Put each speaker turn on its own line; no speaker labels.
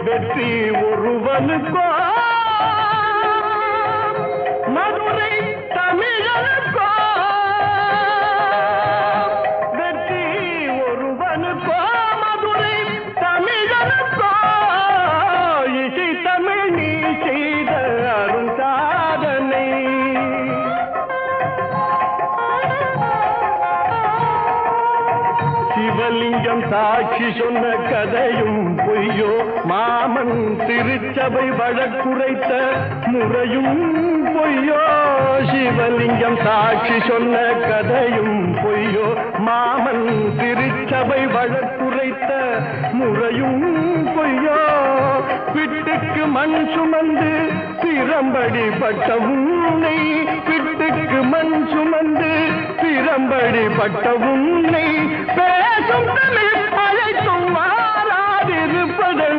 வெற்றி ஒருவனுக்கோ மதுரை தமிழனுக்கோ வெற்றி ஒருவனுக்கோ மதுரை தமிழனுக்கோ இசை தமிழ் நீ செய்த அருஞ்சாதனை சிவலிங்கம் சாட்சி சொன்ன கதையும் பொய்யோ மாமன் திருச்சபை வழக்குரைத்த முறையும் பொய்யோ சிவலிங்கம் சாட்சி சொன்ன கதையும் பொய்யோ மாமன் திருச்சபை வழக்குரைத்த முறையும் பொய்யோ பிட்டுக்கு மண் சுமந்து பிரம்படி பட்ட உன்னை பிட்டுக்கு மண் சுமந்து பிரம்படி பட்ட உன்னை பேசும் தமிழ் அழைத்தும் மாறாதிருப்பது